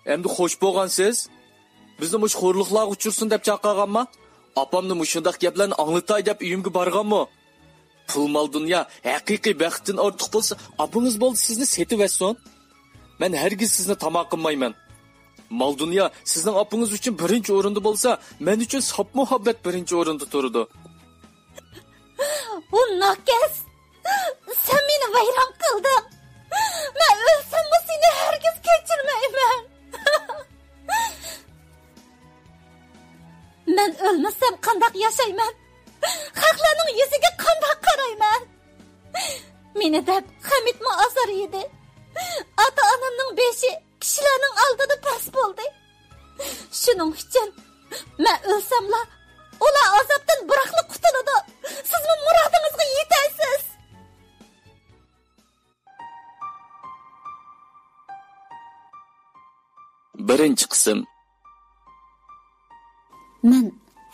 Endi xo'sh bo'lgansiz? Bizni mush xo'rliqlarga uchursin deb chaqirganmi? Apamni mushundaq gaplarni anglatay deb uyimga borganmi? Pul mol dunyo haqiqiy baxtdan ortiq bo'lsa, apingiz bo'ldi sizni setivasson. Men hergiz sizni tamoq qilmayman. Mal dunyo sizning apingiz uchun birinchi o'rinda bo'lsa, men uchun sop muhabbat birinchi o'rinda turadi. O nakas! Sen meni vayron qilding. Men o'lsam seni hergiz kechirmayman. Men ölmesem qandaq yaşayman. Xalqlarning yuziga qandaq qarayman. Meni deb Hamidmi azar yedi. Ata-onamning beshi kishilarning oldida pas bo'ldi. Shuning uchun men o'lsamla ular azobdan biroqli qutuladi. Sizmi murodingizga yetasiz. Birinchi qism. Men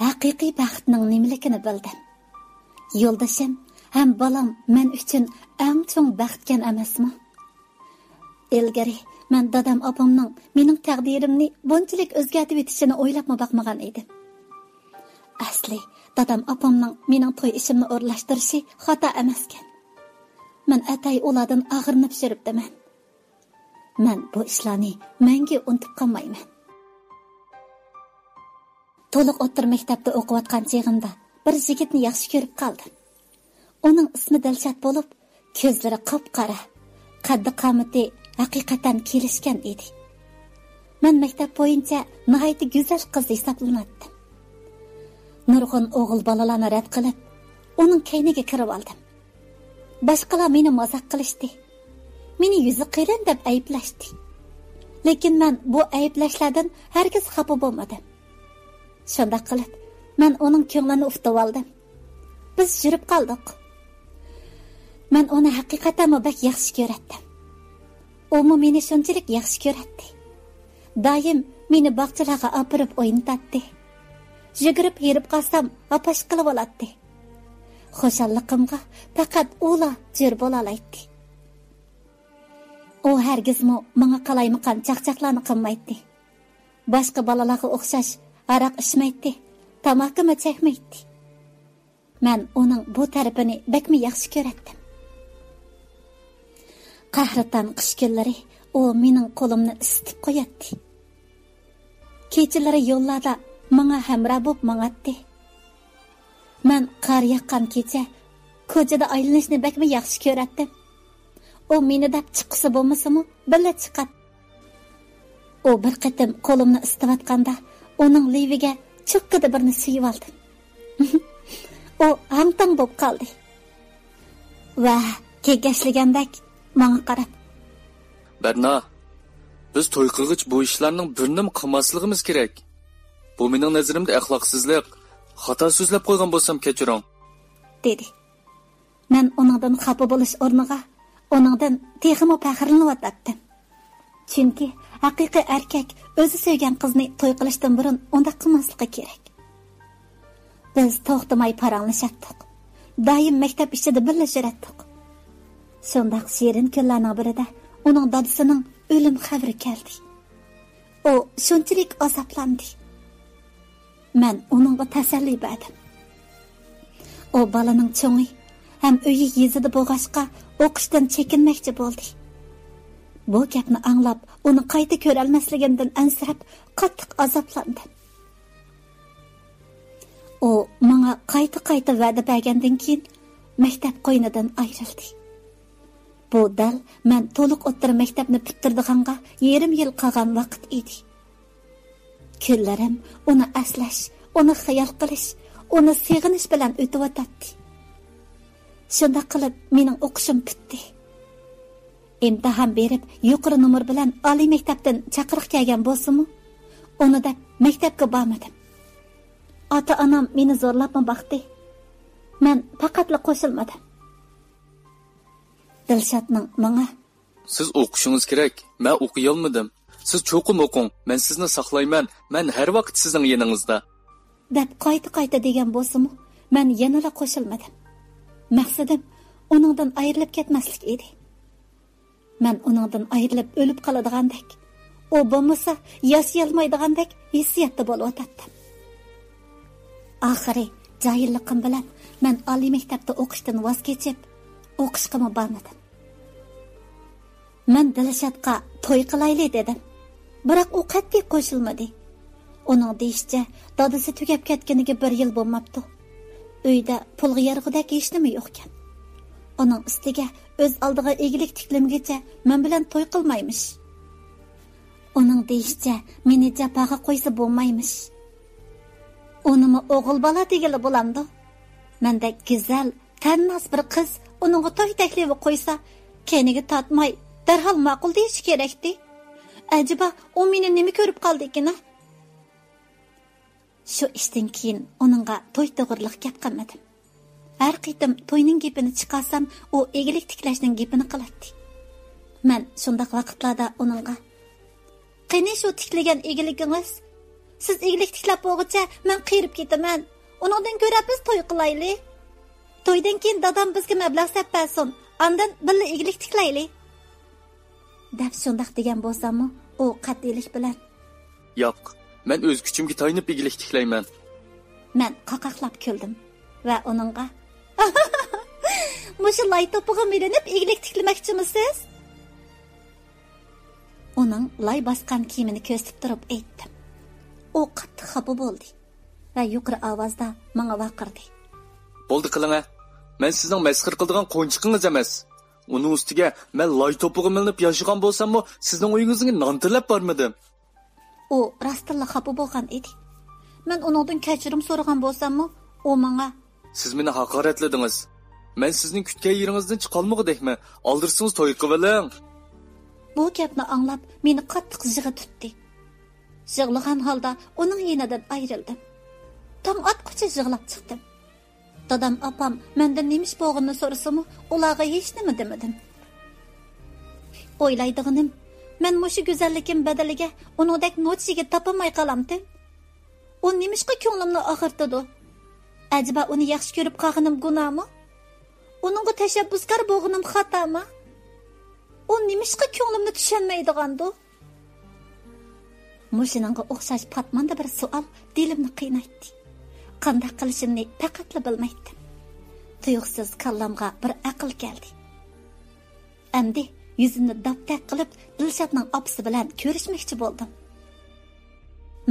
haqiqiy baxtning nimaligini bildim. Yo'ldoshim ham balam men uchun eng cho'ng baxtgan emasmi? Ilgari men dadam opamning mening taqdirimni bunchalik o'zgartib etishini o'ylab boqmagan edim. Asli dadam opamning mening to'y ishimni o'rlashtirishi xato emaskan. Men atay ulardan og'irnib shiribdiman. Men bu ishlarni menga unutib qolmayman. To'liq o'tir maktabda o'qiyotgan chog'imda bir yigitni yaxshi ko'rib qoldim. Uning ismi Dilshod bo'lib, ko'zlari qop-qora, qaddi qomati haqiqatan kelishgan edi. Men maktab bo'yicha nihoyat go'zal qiz hisoblanardim. Nurg'un o'g'il bolalarni rad qilib, uning kayniga kirib oldim. Boshqalar meni mazoq qilishdi. Meni yuzi qirin deb ayblashdi. Lekin men bu ayblashlardan hargiz xafa bo'lmadim. Shunda qilib, men uning ko'nglini uftab oldim. Biz yurib qoldik. Men uni haqiqatan bak yaxshi ko'ratdim. U meni shunchalik yaxshi ko'ratdi. Doim meni bog'chalarga opirib o'ynatdi. Yugurib yerib qolsam, apash qilib oladi. Xushalligimga faqat ular jir bo'la oladi. U hargizmi menga qalaymiqan chaqchaqlarni qilmaydi. Boshqa bolalarga o'xshash aroq ichmaydi, tamokimi chekmaydi. Men uning bu tarafini bakmi yaxshi ko'ratdim. Qahratan qish kunlari u mening qo'limni isitib qo'yadi. Kechalari yo'llarda menga hamroh bo'lib mang'atdi. Men qor yaqqan kecha ko'chada aylanishni bakmi yaxshi ko'ratdim. U meni deb chiqsa bo'lmasimi, birga chiqadi. U bir qatim qo'limni isitayotganda uning leviga cho'qqida birni suyib oldim. U hamtang bo'lib qoldi. Va kegashligandek menga qarab, "Barna, biz to'y qilg'ich bu ishlarning birini qilmasligimiz kerak. Bu mening nazarimda axloqsizlik, xato so'zlab qo'ygan bo'lsam kechiring", dedi. Men uningdan xafa bo'lish o'rniga uningdan texmo faxrlanayotdim. Chunki haqiqiy erkak o'zi sevgan qizni to'y qilishdan burun unda qilmasligi kerak. Biz to'xtamay paranglashdik. Doim maktab ichida birga yurardik. Shundaq shirin kunlarning birida uning dadasining o'lim xabari keldi. U shunchalik azoblandi. Men uningga tasalli berdim. O balaning cho'ngi ham uyi yezida bo'g'ashqa o'qishdan chekinmoqchi bo'ldi. Bu gapni anglab, uni qayta ko'ra olmasligimdan ansirab, qattiq azoblandi. U menga qayta va'da bergandan keyin maktab qo'ynidan ayrildi. Bu dal men to'liq o'ttir maktabni bitirdiganga yarim yil qolgan vaqt edi. Kunlarim uni aslash, uni xayol qilish, uni seg'inish bilan o'tib o'tadi. Shunda qilib mening o'qishim bitdi. İmtihan berib, yuqori nomer bilan oliy maktabdan chaqiriq kelgan bo'lsa-mu, uni deb maktabga bormadim. Ota-onam meni zo'rlabmi baqdi. Men faqatla qo'shilmadim. Dilshodning menga, "Siz o'qishingiz kerak. Men o'qiy olmadim. Siz cho'qim o'qing. Men sizni saqlayman. Men har vaqt sizning yoningizda", deb qayta degan bo'lsa-mu, men yanala qo'shilmadim. Maqsadim uningdan ayrilib ketmaslik edi. Men uningdan ayrilib o'lib qoladigandek, O bo'lmasa yashayolmaydigandek hissiyatda bo'lib o'tadi. Oxiri jahilliqim bilan men oliy maktabda o'qishdan voz kechib, o'qishga bormadim. Men Dilshodga to'y qilayli dedim. Biroq u qat'iy qo'shilmadi. Uning deyishicha, dadasi tugab ketganiga 1 yil bo'lmabdi. Uyda pulga yarg'idek hech nima yo'q ekan. Uning ustiga o'z oldiga egilik tiklimgacha men bilan to'y qilmaymish. Uning deyishicha, meni japaga qo'ysa bo'lmaymish. Unimi o'g'il bola degili bo'lamdi. Menda go'zal, tanmas bir qiz uningga to'y taklifi qo'ysa, keniga tatmay darhol ma'qul deyish kerakdi. Acaba u meni nima ko'rib qoldi ekan? Shu ishdan keyin uningga to'y to'g'riliq gap qilmadim. Har qitim to'yning gapini chiqarsam, u egilik tiklashning gapini qiladi. Men shundaq vaqtlarda uningga: "Qani shu tiklagan egiligingiz? Siz egilik tiklab bo'lguncha men qirib ketaman. Uningdan ko'ra biz to'y qilayli. To'ydan keyin dadam bizga mablag' sappasin. Andan birga egilik tiklayli." deb shundaq degan bo'lsam-mu, u qat'iylik bilan: "Yo'q, men o'z kuchimga tayanib egilik tiklayman." Men qaqaqlab kuldim va uningga: "Mushu lay to'pig'i milinib egilik tiklamoqchimisiz?" Uning lay bosgan kiyimini ko'rsatib turib aytdim. U qattiq xafa bo'ldi va yuqori ovozda menga vaqirdi: "Bo'ldi qiling-a. Men sizning masxir qildigan qo'nchiqingiz emas. Uning ustiga men lay to'pig'i milinib yashagan bo'lsam-mu, sizning uyingizga non tilab bormadim." U rostilla xafa bo'lgan edi. Men uningdan kechirim so'ragan bo'lsam-mu, u menga: "Siz meni haqoratladingiz. Men sizning kutgan yeringizdan chiqolmag'idekmi? Oldirsangiz to'y qiling." Bu gapni anglab, meni qattiq zig'i tutdi. Yig'lagan holda uning yenidan ayrildim. Tong atqucha yig'lab chiqdim. Dadam opam mendan nemish bo'g'ini so'rasam, ularga hech nima demadim. O'ylaydiganim, men mushu go'zallikim badaliga uningdek nochiga topolmay qolamdim. U nemishqa ko'nglimni og'irtdi? Acaba uni yaxshi ko'rib qolganim gunohmi? Uningga tashabbuskor bo'lganim xatomi? U nemishqa ko'nglimni tushunmaydigandi? Mushiningga o'xshash patmanda bir savol dilimni qiynaydi. Qanday qilishimni faqatla bilmaydim. Tuyuqsiz kallamga bir aql keldi. Endi yuzimni daptak qilib Dilshodning opasi bilan ko'rishmoqchi bo'ldim.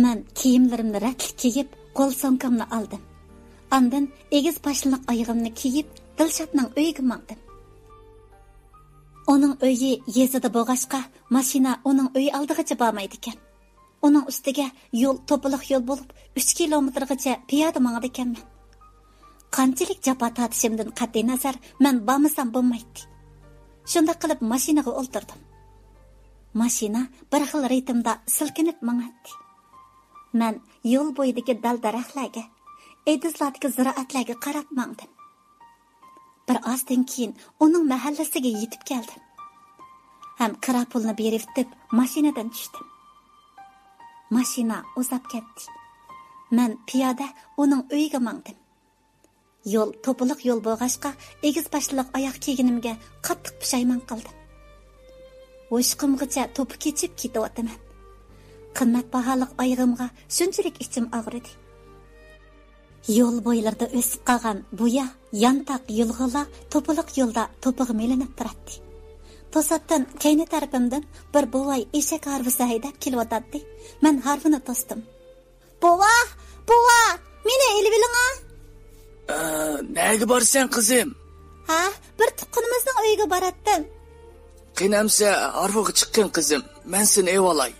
Men kiyimlarimni ratli kiyib, qo'l so'mkamni oldim. Ondan egiz pashliq oyog'imni kiyib Dilshodning uyiga bordim. Uning uyi yezida bo'lg'achqa, mashina uning uyi oldigacha bormaydi ekan. Uning ustiga yo'l to'piliq yo'l bo'lib, 3 kilometrgacha piyoda mangdi ekanman. Qanchalik jafo tortishimdan qat'iy nazar, men bormasam bo'lmaydi. Shunda qilib mashinaga o'ltirdim. Mashina bir xil ritmda silkinib mangadi. Men yo'l bo'yidagi dal-daraxtlarga, edizlardagi ziroatlarga qarab mangdim. Bir ozdan keyin uning mahallasiga yetib keldim. Ham qira pulni berib deb mashinadan tushdim. Mashina uzab ketdi. Men piyoda uning uyiga mangdim. Yo'l to'piliq yo'l bo'lg'achqa, egiz pashliq oyoq kiyganimga qattiq pushaymon qildim. O'shqimgacha to'pi kechib ketyapman. Qimmatbaholik oyog'imga shunchalik ichim og'ridi. Yo'l bo'ylarida o'sib qolgan buya, yantoq yulg'ila to'piliq yo'lda to'pig'i melinib turadi. To'satdan kayni tarafimdan bir buvay eshak harvisi haydab kelyotdi. Men harvini to'sdim. Buva, meni elib oling-a. Nega borsan qizim? Ha, bir tuqqunimizning uyiga boratdim. Qinamsa, harviga chiqqin qizim. Men seni evolay.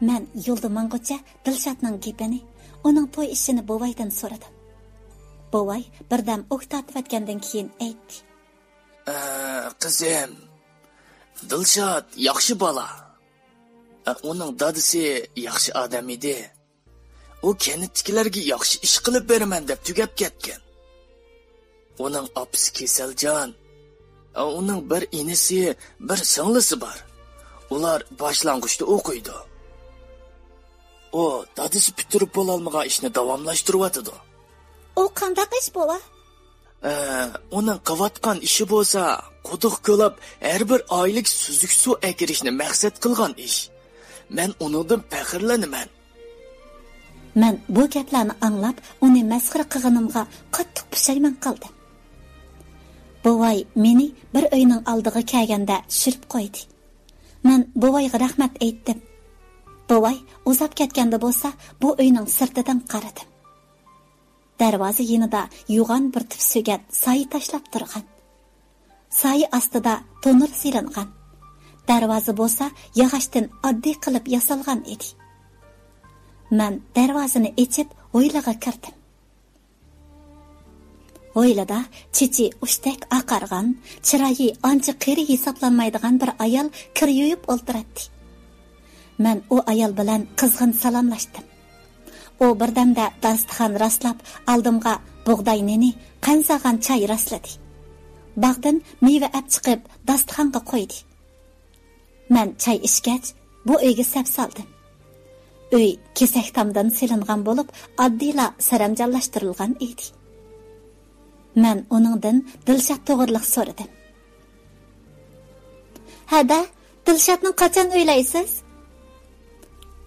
Men yo'lda mangocha Dilshodning gapini, uning to'y ishini buvaydan so'radim. Buvay birdam o'q tortayotgandan keyin aytdi: "Qizim, Dilshod yaxshi bola. Uning dadasi yaxshi odam edi. U kenitkilarga yaxshi ish qilib beraman deb tugab ketgan. Uning opasi kasaljon. Uning bir inisi, bir singlisi bor. Ular boshlang'uchda o'qiydi. O dadasi bitirib bo'lolmagan ishni davomlashtiryotdi." "U qanday ish bo'la?" Onun qilayotgan ishi bo'lsa, quduq ko'lab har bir oylik suzuk suv ekirishni maqsad qilgan ish. Men uningdan faxrlanaman. Men bu gaplarni anglab, uni masxara qilganimga qattiq pushaymon qildim. Buvay meni bir uyning oldiga kelganda tushirib qo'ydi. Men buvayga rahmat aytdim. Buvay uzab ketganda bo'lsa, bu uyning sirtidan qaradim. Darvoza yonida yo'g'on bir tip so'gat soyi tashlab turgan. Soyi ostida tonir silingan. Darvoza bo'lsa, yog'ochdan oddiy qilib yasalgan edi. Men darvozani ochib, o'ylaga kirdim. O'ylada chichi ushtak oqargan, chiroyi ancha qiri hisoblanmaydigan bir ayol kir yuyib o'ltiradi. Men u ayol bilan qizg'in salomlashdim. O birdamda dasturxon rastlab, oldimga bug'doy neni, qansagan choy rasladi. Bog'dan meva olib chiqib, dasturxonga qo'ydi. Men choy ichgach, bu uyga sap soldim. Uy kesak tomdan silingan bo'lib, oddiyla saramjonlashtirilgan edi. Men uningdan Dilshod to'g'riliq so'radim. "Hada, Dilshodni qachon o'ylaysiz?"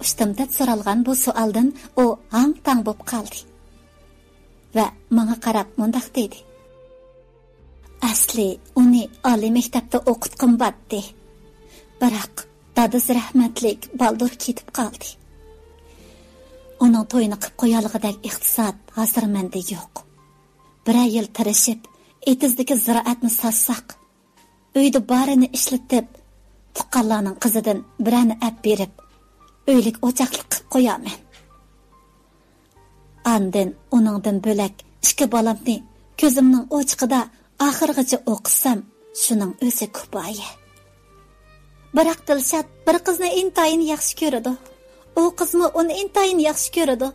Ustimda so'ralgan bu savoldan u hang-tang bo'lib qoldi. Va menga qarab mundaq dedi. "Asli uni oliy maktabda o'qitqim batdi. Biroq dadasi rahmatlik baldur ketib qoldi. Uning to'yini qilib qo'yalg'idek iqtisod hozir menda yo'q. Bir yil tirishib, etizdagi ziroatni sassak, uyda barini ishlatib, tuqqanlarning qizidan birani olib berib, uylik o'chaqlik qilib qo'yaman. Andin uningdan bo'lak ikki bolamni ko'zimning ochiqida oxirgacha o'qisam, shuning o'zi kifoya. Biroq Dilshod bir qizni intayin yaxshi ko'radi. U qizmi uni intayin yaxshi ko'radi.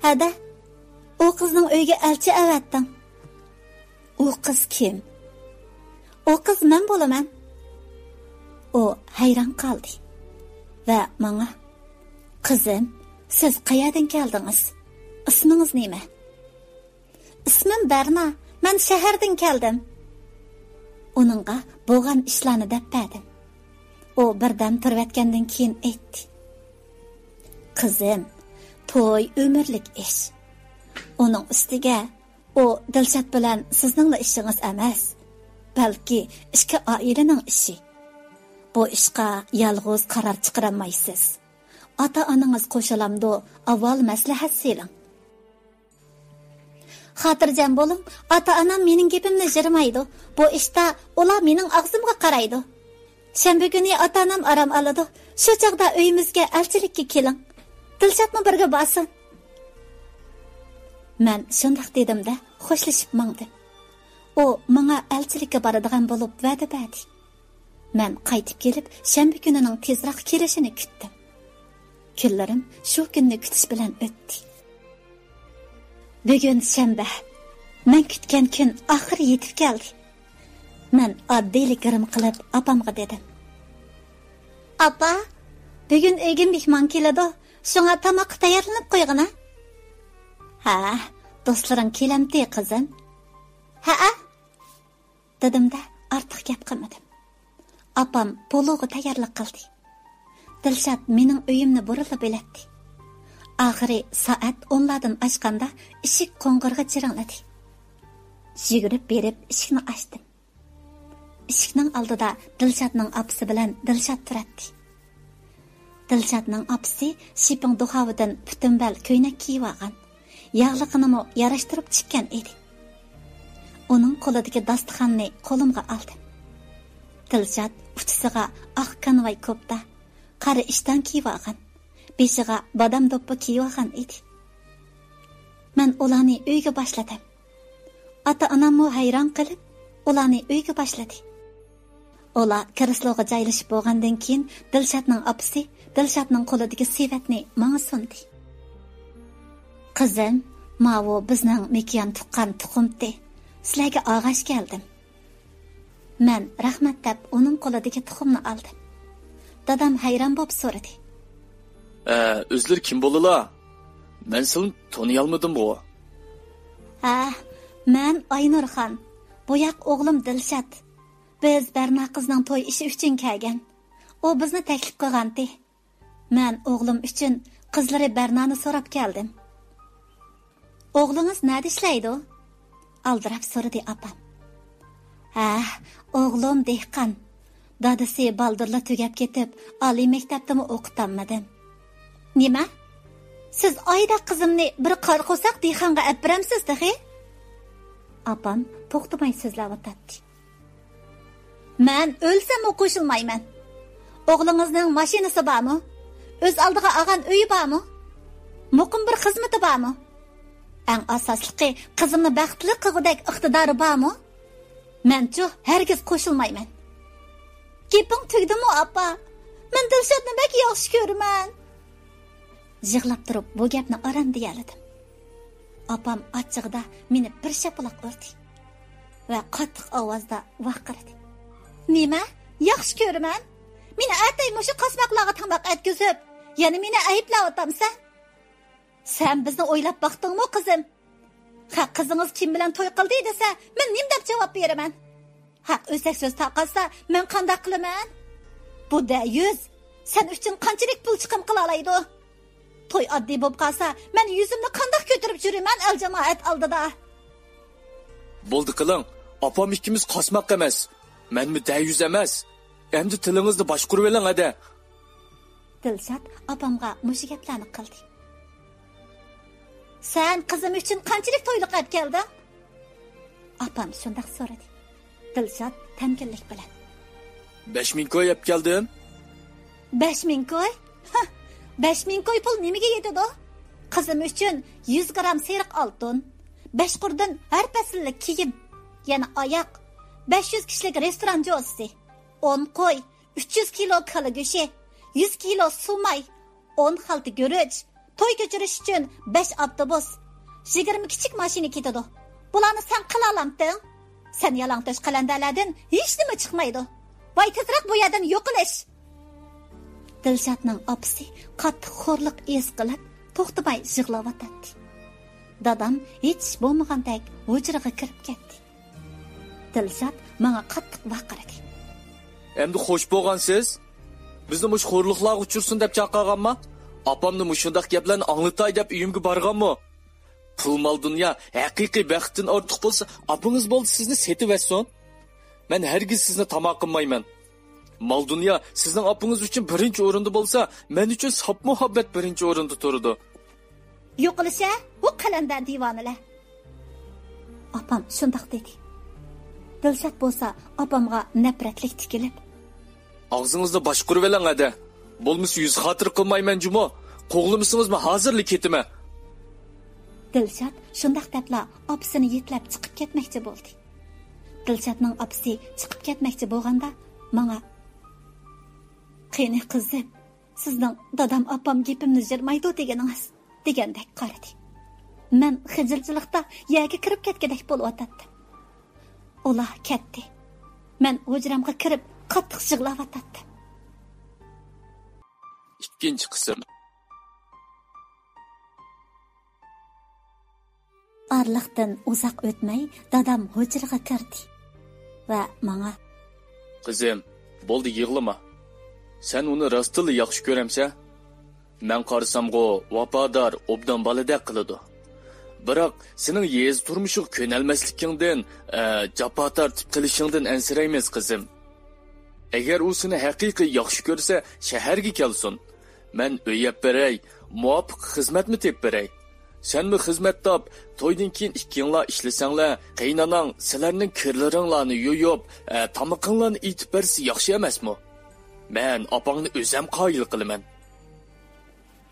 Hada, u qizning uyga elchi avatdim. U qiz kim? U qiz men bo'laman. U hayron qoldi va menga, "Qizim, siz qayerdan keldingiz? Ismingiz nima?" "Ismim Barna, men shahardan keldim." Uningga bo'lgan ishlarni deb berdim. U birdan turayotgandan keyin aytdi. "Qizim, to'y umrlik ish. Uning ustiga o Dilshod bilan sizning ishingiz emas, balki ikki oilaning ishi. Bu ishga yolg'iz qaror chiqarmaysiz. Ota-onangiz qo'shilamdi, avval maslahat siling. Xotirjam bo'ling, ota-onam mening gapimni jirmaydi. Bu ishda ular mening og'zimga qaraydi. Shanba kuni ota-onam orom oladi. Shu chaqda uyimizga elchilikka keling. Dilshodni birga bosin." Men shunday dedim-da, xo'shlashib mangdim. U menga elchilikka boradigan bo'lib va'da berdi. Men qaytib kelib, shanba kunining tezroq kelishini kutdim. Kunlarim shu kunni kutish bilan o'tdi. Bugun shanba. Men kutgan kun oxiri yetib keldi. Men oddiylik g'irim qilib opamga dedim. "Apa, bugun uyga mehmon keladi. Shunga tamoq tayyorlanib qo'yg'ina." "Ha, do'stlaring kelamdi, qizim." "Ha-a," dedim-da, ortiq gap qilmadim. Opam pologa tayyorlik qildi. Dilshod mening uyimni burilib eladi. Oxiri soat 10lardan oshganda eshik qo'ng'irg'i jiringladi. Yugurib berib eshikni ochdim. Eshikning oldida Dilshodning opasi bilan Dilshod turadi. Dilshodning opasi shiping duxovidan putunbal ko'ynak kiyib olgan. Yog'liqini yarashtirib chiqqan edi. Uning qo'lidagi dasturxonni qo'limga oldim. Dilshod uchisiga oq kanvay ko'pda qari ishdan kiyib olgan. Beshiga badam do'ppi kiyib olgan edi. Men ularni uyga boshladim. Ota-onam hayron qilib, ularni uyga boshladi. Ular kirisloga joylashib bo'lgandan keyin Dilshodning opasi Dilshodning qo'lidagi sevatni menga sundi. "Qizim, mavo bizning mekiyon tuqqan tuxumdi. Sizlarga og'ash keldim." Men rahmat deb uning qo'lidagi tuxumni oldim. Dadam hayron bo'lib so'radi. O'zlar kim bo'lilar? Men seni taniyolmadim bu." "Ha, Men Aynurxon, boyaq o'g'lim Dilshod. Biz Barna qizning to'y ishi uchun kelgan. O bizni taklif qilgandi. Men o'g'lim uchun qizlari Barnani so'rab keldim. O'g'lingiz nada ishlaydi? Aldirab so'radi opam. O'g'lim dehqon. Dadasi baldırla tugab ketib, oliy maktabdami o'qitammadim. Nima? Siz oyda qizimni bir qor qo'saq dehqonga olib beramsiz, dehi? Opam to'xtamay so'zlab o'tadi. Men o'lsam qo'shilmayman. O'g'lingizning mashinasi bormi? O'z oldiga olgan uyi bormi? Muqim bir xizmati bormi? Eng asoslisi qizimni baxtli qilgudek iqtidori bormi? Men-chu hargiz qo'shilmayman. Gaping tugdimi, opa? Men Dilshodni bak yaxshi ko'raman. Yig'lab turib bu gapni oram deyaladim. Opam achchig'ida meni bir shapaloq urdi va qattiq ovozda vaqirdi. Nima? Yaxshi ko'raman. Meni atay mushu qasmoqlarga tamoq etkizib, yana meni ayblab o'tamsan. Sen bizni o'ylab baqdingmi, qizim? Qizingiz kim bilan to'y qildi desa, men nim deb javob beraman. O'zak so'z taqalsa, men qanday qilaman? Bu da 100. Sen uchun qanchalik pul chiqim qila oladi? To'y oddiy bo'lib qolsa, men yuzimni qanday ko'tarib yuraman el jamoat oldida? Bo'ldi qiling. Opam ikkimiz qasmoq emas. Menmi da 100 emas. Endi tilingizni boshqarib oling ada. Dilshod opamga mush gaplarni qildi. Sen qizim uchun qanchalik to'yliq olib kelding? Opam shunday so'radi. Dilshod tamkinlik bilan. 5000 koy olib keldim. 5000 koy? 5000 koy pul nimaga yetadi? Qizim uchun 100 gram seriq oltin, 5 qurdan har fasllik kiyim, yana oyoq, 500 kishilik restoran jo'si, 10 qo'y, 300 kilo kala go'shi, 100 kilo sumay, 10 xalta guruch, to'y ko'chirish uchun 5 avtobus, 20 kichik mashina ketadi. Bularni sen qila olamding? Sen yalangtosh qalandalardan hech nima chiqmaydi. Voy tezroq bu yerdan yo'qolish. Dilshodning opasi qattiq xo'rliq es qilib, to'xtamay yig'lab o'tadi. Dadam hech bo'lmagandek hujraga kirib ketdi. Dilshod menga qattiq vaqirdi. Endi xo'sh bo'lgansiz? Bizni mush xo'rliqlarga uchursin deb chaqirganmi? Opamni mushundaq gaplarni anglatay deb uyimga borganmi? Pul mol dunyo haqiqiy baxtdan ortiq bo'lsa, opangiz bo'ldi sizni setib etsin. Men hargiz sizni tamoq qilmayman. Mal dunyo sizning opangiz uchun birinchi o'rinda bo'lsa, men uchun sop muhabbat birinchi o'rinda turadi. Yo'qolisha, bu qalandan divonalar. Opam shundoq dedi. Dilshod bo'lsa, opamga nafratlik tikilib, og'zingizni boshqarib oling ada. Bo'lmasa yuz xotir qilmayman jumo. Qo'g'limisingizmi hozirlik ketime. Dilshod shundoq debla opasini yetlab chiqib ketmoqchi bo'ldi. Dilshodning opasi chiqib ketmoqchi bo'lganda menga "Qani qizim, sizning dadam opam gapimni jirmaydi deganingiz" degandek qaradi. Men xijilchilikda yerga kirib ketgandek bo'lib o'tdi. Ular ketdi. Men hujramga kirib qattiq yig'lab o'tdim. Ikkinchi qism. Arliqdan uzoq o'tmay dadam hujraga kirdi va menga "Qizim, bo'ldi yig'lama. Sen uni rostli yaxshi ko'ramsa, men qarasamgo vafodor, obdan boladek qiladi. Biroq sening yez turmushing ko'nalmasligingdan, jafo tortib qilishingdan ansiraymiz qizim. Agar u seni haqiqiy yaxshi ko'rsa, shaharga kelsin. Men uyab beray, muvofiq xizmatni tep beray. Senmi xizmat top, to'ydan keyin ikkinglar ishlasanglar, qaynonang sizlarning kirlaringlarni yo'yib, tamoqinglarni etib bersa yaxshi emasmi? Men opangni o'zim qoyil qilaman."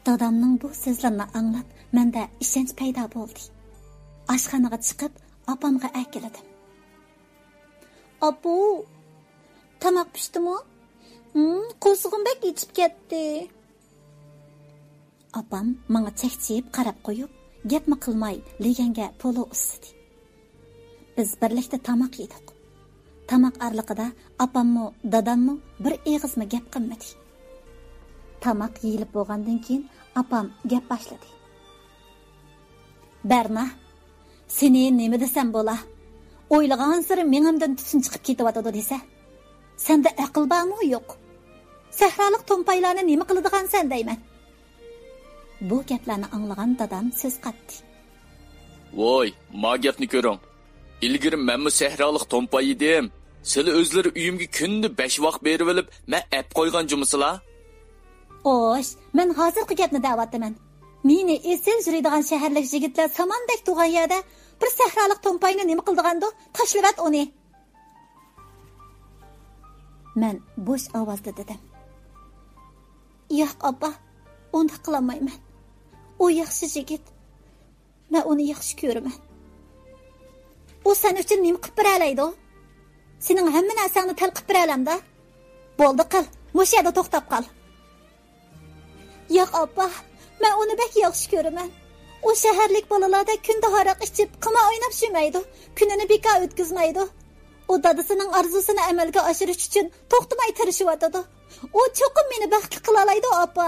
Dadamning bu so'zlarini anglab, menda ishonch paydo bo'ldi. Oshxonaga chiqib, opamga aytdim. "Apu, tamoq pishdimi? Qo'zig'im bek yetib ketdi." Opam menga chekchiyib qarab qo'yib, gapmi qilmay leganga polo ustidi. Biz birlikda tamoq yedik. Tamoq arliqida opammi, dadammi bir eg'izmi gap qilmadi. Tamoq yeyilib bo'lgandan keyin opam gap boshladi. "Barna, Seni nima desem bo'la? O'ylagan siri menimdan tutun chiqib ketyotdi desa. Senda aql bormi yo'q? Sahrolik to'mpaylarni nima qiladigan sen deyman. Bu gaplarni anglagan dadam so'z qatdi. Voy, ma gapni ko'ring. İlgiri menmi sahrolik to'mpay edim. Sizlar o'zlari uyimga kunni 5 vaqt berib olib, men ap qo'ygan jumusizlar? Osh, men hozirgi gapni da'vatdaman. Meni esil yuradigan shaharlik yigitlar samandek tug'an yerda bir sahrolik to'mpayni nima qildigando? Tashlavat uni. Men bo'sh ovozda dedim. Yo'q, oppa, uni qilmayman. U yaxshi yigit. Men uni yaxshi ko'raman. U sen uchun nima qilib beralaydi? Sening hamma narsangni talqib beralamda. Bo'ldi qil, mush yerda to'xtab qol. Yo'q, oppa, men uni bek yaxshi ko'raman. U shaharlik bolalarda kunda haraq ichib, qima o'ynab yurmaydi. Kunini bekor o'tkazmaydi. U dadasining orzusini amalga oshirish uchun to'xtamay tirishyotdi. U cho'qim meni baxtli qila oladi, oppa.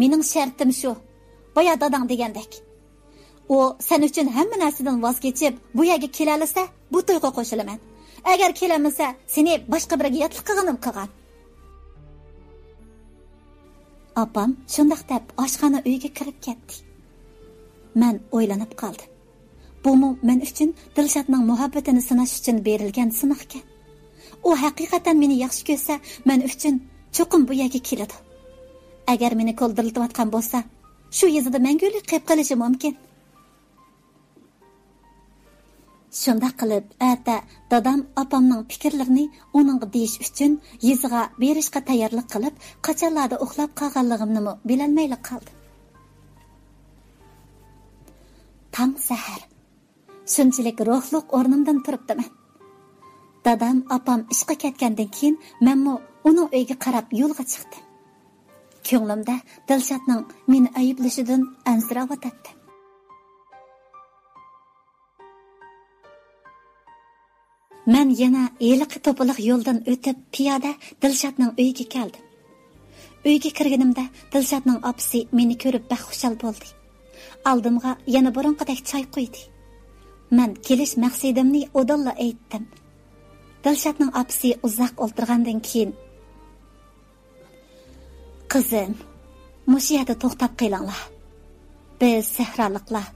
Mening shartim shu. Boya dadang degandek. U sen uchun hamma narsadan voz kechib, bu yerga kela olsa, bu to'yga qo'shilaman. Agar kelamasa, seni boshqa biriga yotliq qilganim qilgan. Opam shundoq deb oshxona uyiga kirib ketdi. Men o'ylanib qoldim. Bu men uchun Dilshodning muhabbatini sinash uchun berilgan sinov ekan. U haqiqatan meni yaxshi ko'rsa, men uchun cho'qim bu yerga keladi. Agar meni ko'ldiriltayotgan bo'lsa, shu yezida mangulik qilib qolishi mumkin. Shunda qilib, erta dadam opamning fikrlarini uningga deyish uchun yeziga berishga tayyorlik qilib, qachonlarda uxlab qolganligimni bilolmayli qoldim. Tong sahar. Shunchalik ruhliq o'rnimdan turibdiman. Dadam opam ishga ketgandan keyin menmo uning uyiga qarab yo'lga chiqdim. Ko'nglimda Dilshodning meni ayblashidan ansirab o'tdi. Men yana eliqi to'piliq yo'ldan o'tib piyoda Dilshodning uyiga keldim. Uyga kirganimda Dilshodning opasi meni ko'rib baxushal bo'ldi. Oldimga yana burunqidek choy qo'ydi. Men kelish maqsadimni o'dalla aytdim. Dilshodning opasi uzoq o'tirgandan keyin: "Qizim, mush yerda to'xtab qolinglar. Biz sahroliklar,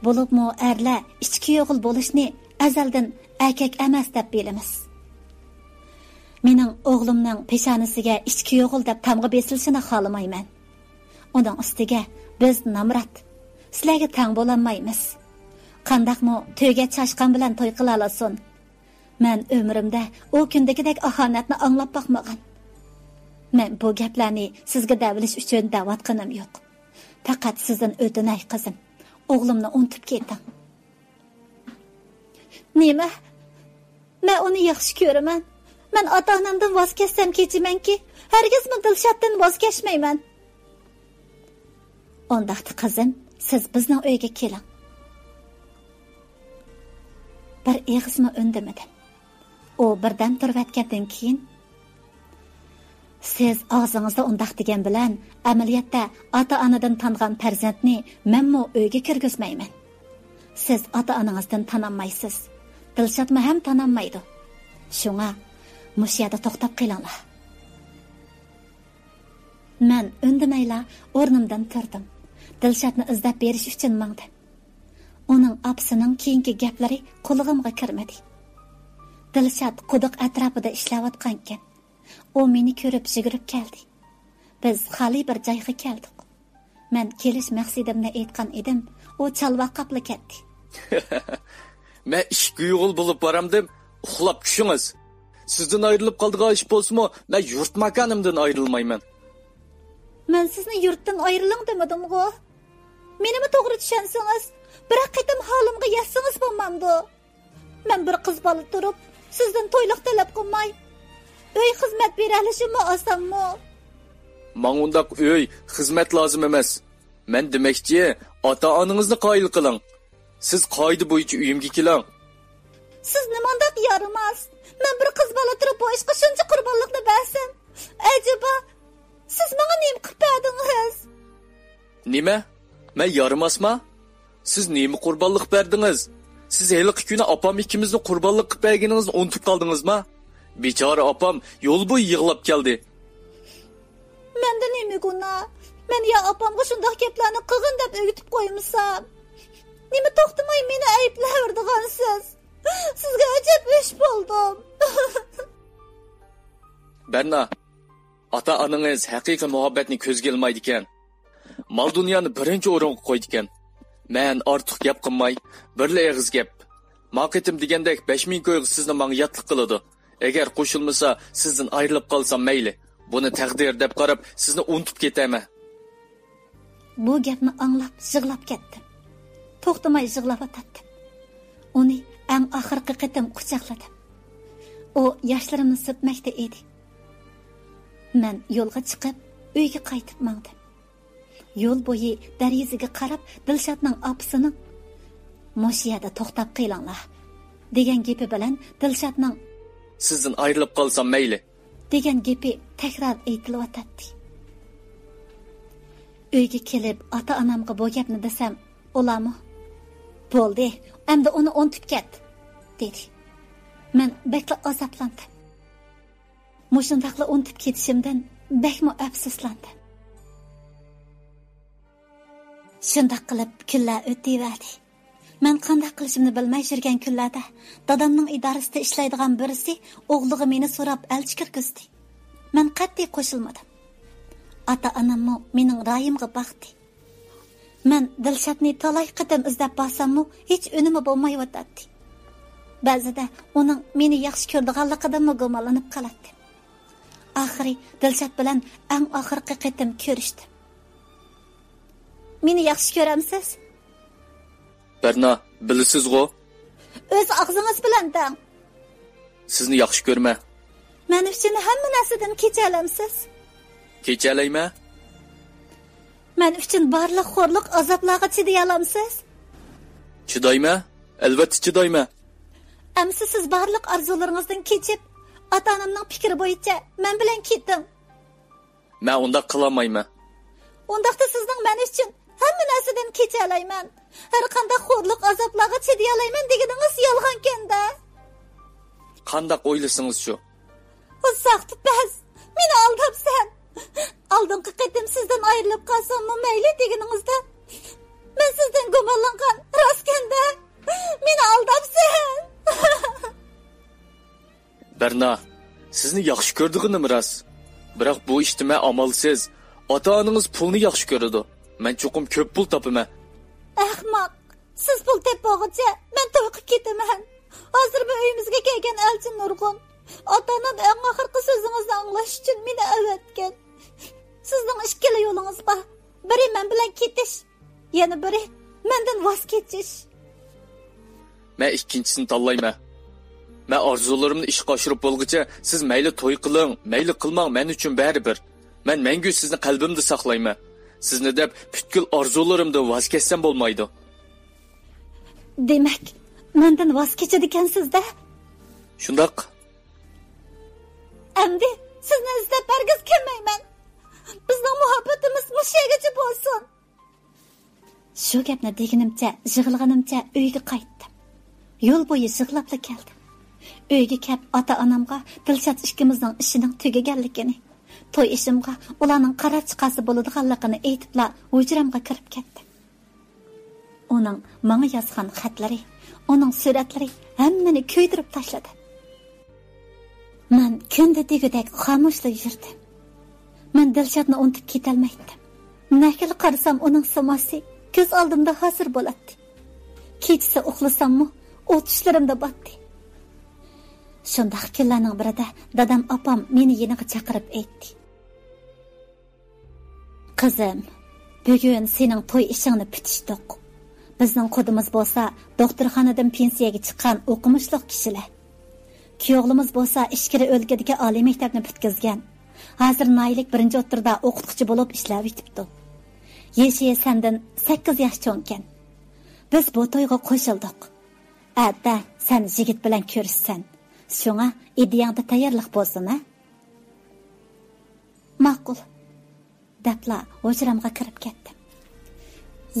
bo'libmi erlar ichki yo'g'il bo'lishni azaldan erkak emas deb bilamiz. Mening o'g'limning peshonasiga ichki yo'g'il deb tamg'i besilishini xohlamayman. Uning ustiga biz namrat, sizlarga tang bo'lolmaymiz. Qandaqmi to'yga chashqan bilan to'y qila olasin. Men umrimda u kundagidek ahonatni anglab boqmagan. Men bu gaplarni sizga davlish uchun da'vat qilim yo'q. Faqat sizdan o'tinay qizim, o'g'limni unutib ketdim." "Nima? Men uni yaxshi ko'raman. Men ota-onamdan voz kechsam kechimanki, hargizmi Dilshoddan voz kechmayman." "Undaqda qizim, siz bizning uyga keling." Bir eg'izmi undamadim. U birdan turib ketgandan keyin: "Siz og'zingizda undaq degan bilan, amaliyotda ota-onadan tangan farzandni menmo uyga kirgizmayman. Siz ota-onangizdan tananmaysiz. Dilshodmi ham tananmaydi. Shunga mush yerda to'xtab qolinglar." Men undamayla o'rnimdan turdim. Dilshodni izlab berish uchun mangdim. Uning opasining keyingi gaplari qulig'imga kirmadi. Dilshod quduq atrofida ishlayotgan ekan. U meni ko'rib yugurib keldi. Biz xali bir joyga keldik. Men kelish maqsadimni aytgan edim. U chalvaqoqli ketdi. Men ishga yo'g'il bo'lib boramdim, uxlab tushingiz. Sizdan ayrilib qoldigan ish bo'lsa-mu, men yurt makonimdan ayrilmayman. Men sizni yurtdan ayriling demadim-ku. Menimi to'g'ri tushunsangiz, bir qitim holimga yetsangiz bo'lmamdi. Men bir qiz bola turib, sizdan to'yliq talab qilmay, uy xizmat beralishimmi osanmi? Menga undaq uy xizmat lozim emas. Men demakchi, ota-onangizni qoyil qiling. Siz qoida bo'yicha uyimga keling. Siz nimandaq yaramas? Men bir qiz bola turib bu ishga shuncha qurbonlikni bersam, ajaba siz menga nima qilib berdingiz? Nima? Men yaramasma? siz nemi qurbonlik berdingiz? Siz heliqi kuni opam ikkimizni qurbonlik qilib berganingizni unutib qoldingizmi? Bechora opam yo'l bo'yi yig'lab keldi. Menda nima gunoh? Men ya opamga shundoq gaplarni qilgin deb o'gitib qo'ymsam. Nima to'xtamay meni ayblayverdigansiz? Sizga ajab ish bo'ldim. Berna, ota-onangiz haqiqiy muhabbatni ko'zga ilmaydi ekan. Mal dunyoni birinchi o'ringa qo'ydi ekan. Men ortiq gap qilmay, birla eg'iz gap. Maqitim degandek 5000 ko'yg sizni menga yotliq qiladi. Agar qo'shilmasa, sizdan ayrilib qolsam mayli. Buni taqdir deb qarab, sizni unutib ketaman. Bu gapni anglab, yig'lab ketdim. To'xtamay yig'lab o'tdim. Uni eng oxirgi qitim quchoqladim. O yoshlarimni sepmoqda edi. Men yo'lga chiqib, uyga qaytib mangdim. Yo'l bo'yi derazaga qarab, Dilshodning opasining "Moshiyada to'xtab qilinglar" degan gapi bilan Dilshodning "Sizdan ayrilib qolsam mayli" degan gapi takror aytilib o'tdi. Uyga kelib, ota-onamga bu gapni desam, "Olarmi? Bo'ldi, endi uni unutib ket" dedi. Men bekla azaplandim. Mushundaqla unutib ketishimdan bekmo afsuslandim. Shundoq qilib kunlar o'taverdi. Men qanday qilishimni bilmay yurgan kunlarda dadamning idorasida ishlaydigan birisi o'g'liga meni so'rab elchi kirgizdi. Men qat'iy qo'shilmadim. Ota-onammo mening ra'yimga baqdi. Men Dilshodni talay qatam izlab borsammi, hech unumi bo'lmayotdi. Ba'zida uning meni yaxshi ko'rdiganligidan gumonlanib qoladi. Oxiri Dilshod bilan eng oxirgi qatam ko'rishdim. Meni yaxshi ko'ramsiz? Berna, bilasiz-ku? O'z og'zingiz bilan dang. Sizni yaxshi ko'rma. Men uchun hamma narsadan kechalamsiz. Kechalayman? Men uchun barliq xo'rliq azoblarga chiday olamsiz? Chidayman? Albatta chidayman. Amsi siz barliq orzularingizdan kechib, ota-onamning fikri bo'yicha men bilan keting. Men unda qilolmayman. Undaqda sizning men uchun hamma narsadan kechalayman. Har qanday xo'rliq azoblarga chiday olayman deganingiz yolg'on-kanda. Qanday o'ylasangiz shu? Uzoqdi bas. Meni aldabsan. Oldingi qatim sizdan ayrilib qolsam mayli deganingizda men sizdan gumonlangan rostganda meni aldabsan. Berna, sizni yaxshi ko'rdiganim rost. Biroq bu ishni men amalsiz, ota-onangiz pulni yaxshi ko'radi. Men cho'qim ko'p pul topaman. Ahmoq, siz pul topmoqcha men to'qib ketaman. Hozir bu uyimizga kelgan Elchin Nurg'un ota-onam eng oxirgi so'zingizni anglash uchun meni avatgan. Sizning ikkala yo'lingiz bor. Biri men bilan ketish, yana biri mendan voz kechish. Men ikkinchisini tanlayman. Men orzularimni ishga oshirib bo'lguncha siz mayli to'y qiling, mayli qilmang, men uchun baribir. Men mangu sizni qalbimda saqlayman. Sizni deb butkul orzularimdan voz ketsam bo'lmaydi. Demak, mendan voz kechadigansiz-da? Shundoq. Endi sizni izlab bargiz kelmayman. Bizning muhabbatimiz mushagacha bo'lsin. Shu gapni deganimcha, yig'ilganimcha uyga qaytdim. Yo'l bo'yi yig'labla keldim. Uyga kelib ota-onamga Dilshod ikkimizning ishining tugaganligini, to'y ishimga ularning qaror chiqasi bo'ladiganligini aytibla hujramga kirib ketdim. Uning menga yozgan xatlari, uning suratlari hammani kuydirib tashladi. Men kunda degudek xomushla yurdim. Men Dilshodni unutib ketolmaydim. Nakil qarasam uning samosi ko'z oldimda hozir bo'ladi. Kechsa uxlasammi, o'tishlarimda botdi. Shundaq kunlarning birida dadam opam meni yeniga chaqirib aytdi. Qizim, bugun sening to'y ishingni bitishdiq. Bizning qodimiz bo'lsa, doktorxonadan pensiyaga chiqqan o'qimishli kishilar. Kuyovlimiz bo'lsa, ishkiri o'lkadagi oliy maktabni bitkazgan. Hozir Naylik 1-o'ttirda o'qituvchi bo'lib ishlab yetibdi. Yeshi sendan 8 yosh cho'nkan. Biz bu to'yga qo'shildik. Atda sen yigit bilan ko'rishsan. Shunga ideyangda tayyorlik bo'lsin-a? Ma'qul. Dapla hujramga kirib ketdim.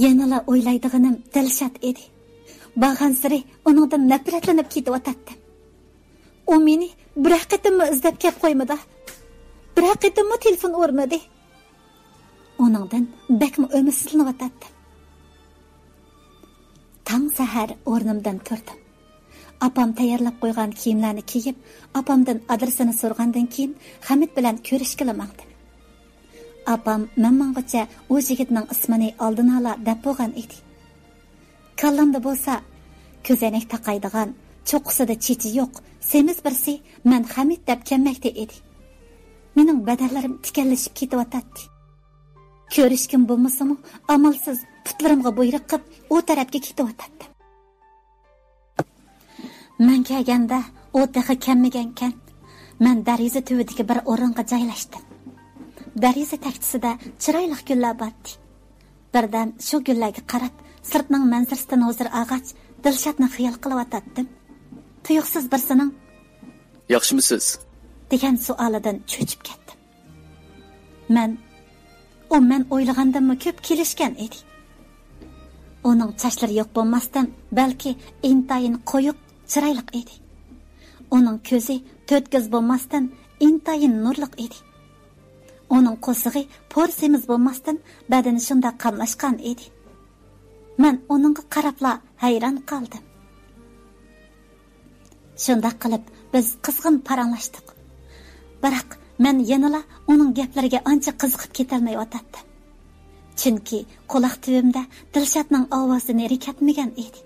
Yanala o'ylaydiganim Dilshod edi. Bag'ansiri uningdan nafratlanib ketayotdim. U meni bir qatimmi izlab kelib qo'ymadi. Bir qatimmi telefon urmadi. Oningdan bakmi umidlanib Tang sahar o'rnimdan turdim. Apam tayyorlab qo'ygan kiyimlarni kiyib, apamdan adresini so'rgandan keyin Hamid bilan ko'rishkilamoqdim. Apam menmangacha u yigitning ismini oldin ola deb qo'ygan edi. Kallamda bo'lsa, ko'zoynak taqaydigan, cho'qqisida chechi yo'q, semiz birsi men Hamid deb kelmoqda edi. Mening badallarim tikallashib ketyotdi. Ko'rishkim bo'lmasa-mu, amalsiz putlarimga bo'yriq qilib, u tarafga ketyotdi. Men kelganda u dahi kelmagankan, men dariza tuvidagi bir o'ringa joylashdim. Dariza tagchisida chiroyli gullar bordi. Birdan shu gullarga qarab, sirtning manzarasidan hozir ag'ach Dilshodni xiyol qilyotdim. Tuyuqsiz birsining "Yaxshimisiz?" degan savolidan cho'chib ketdim. Men o'ylagandan ko'p kelishgan edi. Uning sochlari yo'q bo'lmasdan, balki intayin qo'yiq chiroyli edi. Uning ko'zi to'tkiz bo'lmasdan, intayin nurliq edi. Uning qo'sig'i po'r semiz bo'lmasdan, badani shunda qamlashgan edi. Men uningga qarabla hayron qoldim. Shunda qilib biz qizg'in paranglashdik. Biroq men yanala uning gaplariga ancha qiziqib ketolmayotdim. Chunki quloq tubimda Dilshodning ovozi nari ketmagan edi.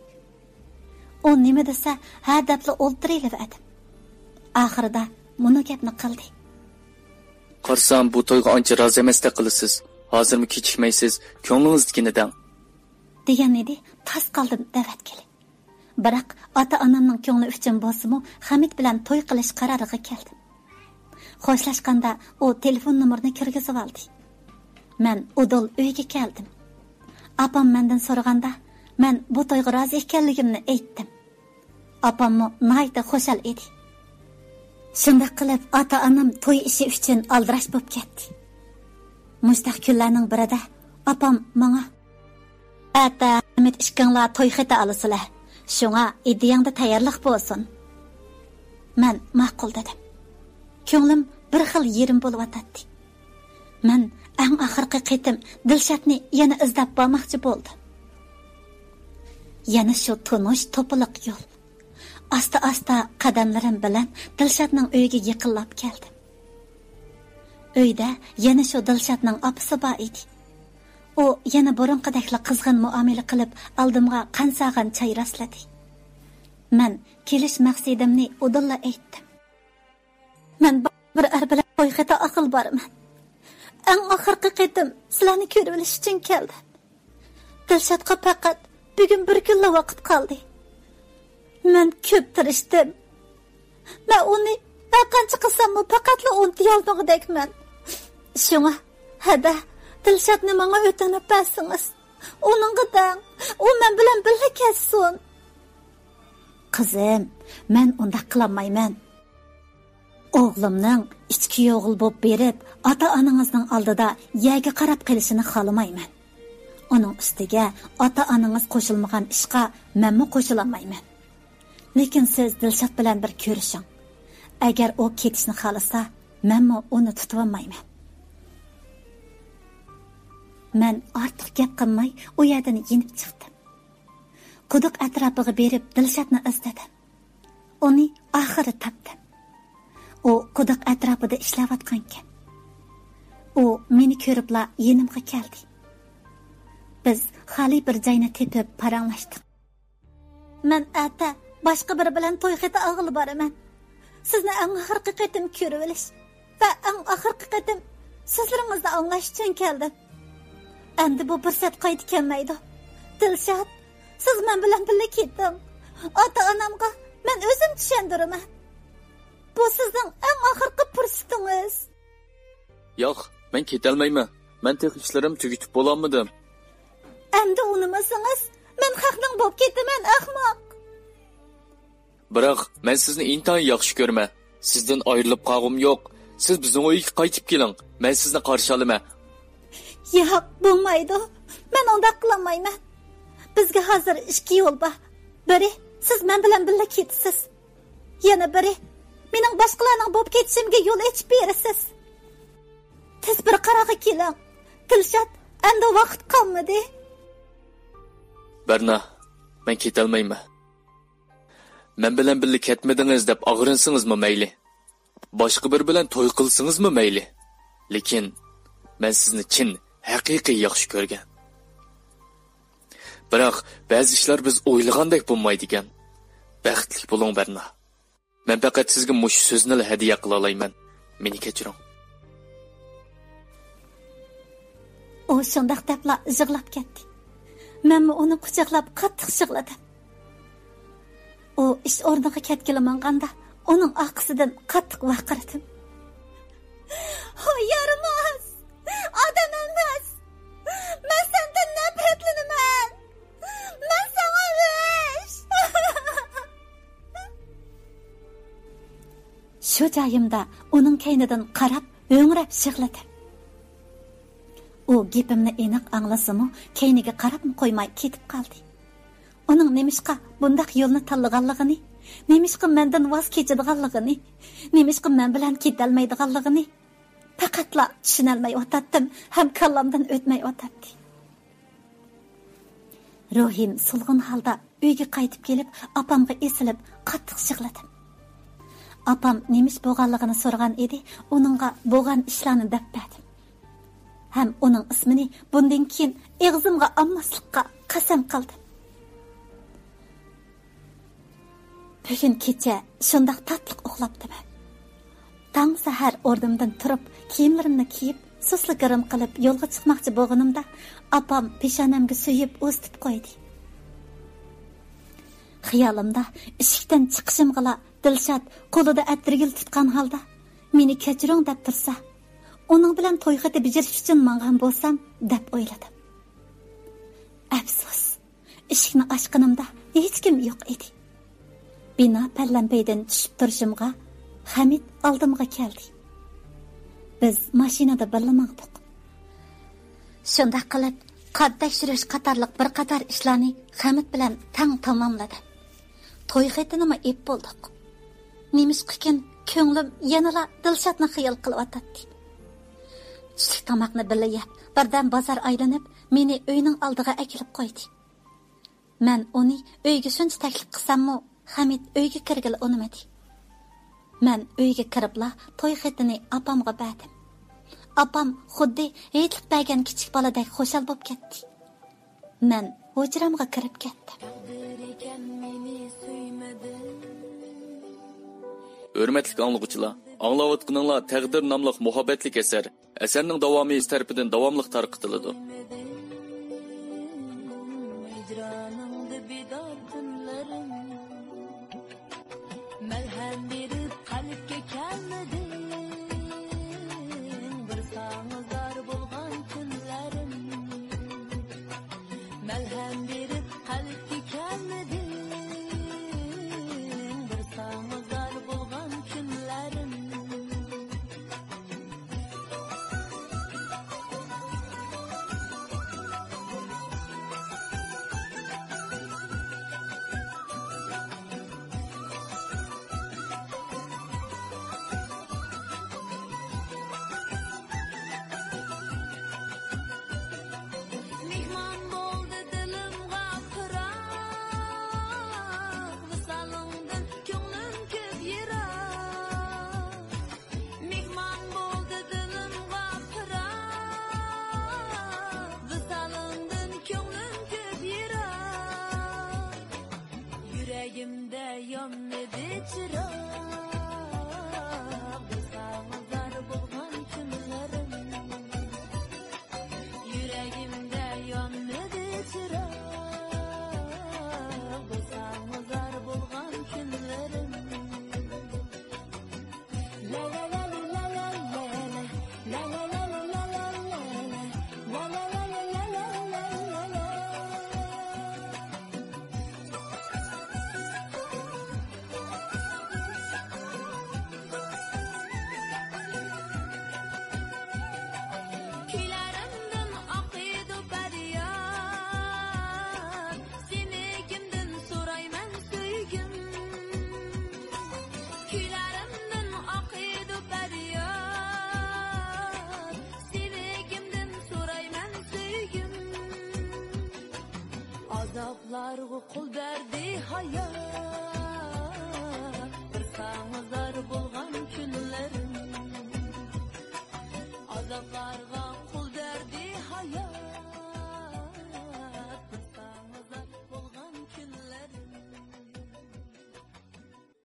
U nima desa, ha debla o'ltiraylaverdim. Oxirida buni gapni qildi. "Qarsam bu to'yga ancha rozi emasdek qilasiz. Hozirmi kechikmaysiz, ko'nglingizdagini deng." degan edi. Tas qoldim da'vatga. Biroq ota-onamning ko'ngli uchun bo'lsa-mu, Hamid bilan to'y qilish qaroriga keldim. Xo'shlashganda u telefon nomerini kirgizib oldi. Men udol uyga keldim. Apam mendan so'raganda, men bu to'yga rozi ekanligimni aytdim. Apammo nayda xo'shal edi. Shunda qilib ota-onam to'y ishi uchun aldirash bo'lib ketdi. Mustaq kunlarning birida apam menga "Ata, Hamid ishkanglar to'y xita olasizlar. Shunga ideyangda tayyorlik bo'lsin." Men ma'qul dedim. Ko'nglim bir xil yerim bo'layotdi. Men eng oxirgi qitim Dilshodni yana izlab bormoqchi bo'ldim. Yana shu tunish to'piliq yo'l. Asta-asta qadamlarim bilan Dilshodning uyiga yaqinlab keldim. Uyda yana shu Dilshodning opasi bor edi. U yana burunqidakla qizg'in muomala qilib, oldimga qansag'an choy rasladi. Men kelish maqsadimni udilla aytdim. Men bir bilan qo'yxata aql borman. Eng oxirgi qitim sizlarni ko'rib olish uchun keldim. Dilshodga faqat bugun bir kunla vaqt qoldi. Men ko'p tirishdim. Men uni qancha qilsam-mu faqatla unutib olmoqdekman. Shunga hada Dilshodni menga o'tinib bersangiz, uningga dang, u men bilan birga ketsin. Qizim, men unda qilmayman. O'g'limning ichki o'g'il bo'lib berib, ota-onangizning oldida yerga qarab qilishini xohlamayman. Uning ustiga ota-onangiz qo'shilmagan ishga menmi qo'shilamayman. Lekin siz Dilshod bilan bir ko'rishing. Agar u ketishni xohlasa, menmi uni tutib olmayman. Men ortiq gap qilmay u yerdan yinib chiqdim. Quduq atrofiga berib Dilshodni izladim. Uni oxiri topdim. U quduq atrofida ishlayotgan ekan. U meni ko'ribla yenimga keldi. Biz xali bir joyni tepib paranglashdik. Men ata boshqa biri bilan to'y qita og'il boraman. Sizni eng oxirgi qitim ko'rib olish va eng oxirgi qitim sizlaringizni anglash uchun keldim. Endi bu fursat qaytib kelmaydi. Dilshod, siz men bilan birga ketding. Ota-onamga men o'zim tushundiraman. Bu sizning eng oxirgi fursatingiz. Yo'q, men ketolmayman. Men tek ishlarim tugitib bo'lolmadim. Endi unimasangiz, men haqning bo'lib ketaman, ahmoq. Biroq men sizni intayin yaxshi ko'raman. Sizdan ayrilib qolg'im yo'q. Siz bizning uyga qaytib keling. Men sizni qarshi olaman. Yo'q, bo'lmaydi. Men undaq qilmayman. Bizga hozir ikki yo'l bor. Biri siz men bilan birga ketasiz. Yana biri mening boshqalarning bo'lib ketishimga yo'l ochib berasiz. Tez bir qarorga keling. Dilshod, endi vaqt qolmadi. Berna, men ketolmayman. Men bilan birga ketmadingiz deb og'rinsingizmi mayli? Boshqa bir bilan to'y qilsingizmi mayli? Lekin men sizni chin, haqiqiy yaxshi ko'rgan. Biroq ba'zi ishlar biz o'ylagandek bo'lmaydi ekan. Baxtli bo'ling Berna. Men faqat sizga mush so'zni hadiya qila olaman. Meni kechiring. O shundaq debla yig'lab ketdi. Men uni quchoqlab qattiq yig'ladim. O ish o'rniga ketgili manganda uning orqasidan qattiq vaqirdim. Yaramaz! Odam emas! Men sendan nafratlanaman! Men sana vish! Shu joyimda uning kaynidan qarab, o'ngrab yig'ladim. U gapimni aniq anglasimi, kayniga qarabmi qo'ymay ketib qoldi. Uning nemishqa bundaq yo'lni tanlaganligini, nemishqa mendan voz kechadiganligini, nemishqa men bilan ketolmaydiganligini faqatla tushunolmay o'tatdim, ham kallamdan o'tmay o'tatdi. Ruhim sulg'un holda uyga qaytib kelib, opamga esilib qattiq yig'ladim. Opam nemish bo'lganligini so'ragan edi, uningga bo'lgan ishlarni deb berdim. Ham uning ismini bundan keyin og'zimga olmaslikqa qasam qildim. Bugun kecha shundoq tatliq uxlabdim. Tong sahar o'rnimdan turib, kiyimlarimni kiyib, susligarim qilib yo'lga chiqmoqchi bo'lganimda, opam peshonamga suyib o'stib qo'ydi. Xiyolimda eshikdan chiqishimga Dilshod qo'lida atirgil tutgan holda meni kechiring deb tursa, uning bilan to'yxati bijirish uchun mangan bo'lsam deb o'yladim. Afsus, eshikni ochganimda hech kim yo'q edi. Bino pallanpaydan tushib turishimga Hamid oldimga keldi. Biz mashinada birlamoqdik. Shunda qilib qad tekshirish qatorliq bir qator ishlarni Hamid bilan tang tamomladi. To'yxatini ep bo'ldik. Nemishqikin ko'nglim yanala Dilshodni xiyol qilib o'tadi. Tushlik tomoqni birga yeb, birdan bozor aylanib, meni uyning oldiga akilib qo'ydi. Men uni uyga shuncha taklif qilsam-mu, Hamid uyga kirgili unamadi. Men uyga kiribla to'y xatini opamga berdim. Opam xuddi hechlik bergan kichik boladek xo'shal bo'lib ketdi. Men hujramga kirib ketdim. Hurmatli anglag'uchilar, anglayotganinglar Taqdir nomli muhabbatlik asar. Asarning davomi iz tarafidan davomli tarqitiladi. Melhem berip kalpke kelmedi. Bir sağızlar bulgan günlerim. Melhem berip kalpke kelmedi. Bir sağızlar bulgan günlerim. Azaplarga qul berdi hayat, bir sağızar bulgan günlerim. Azaplarga qul berdi hayat,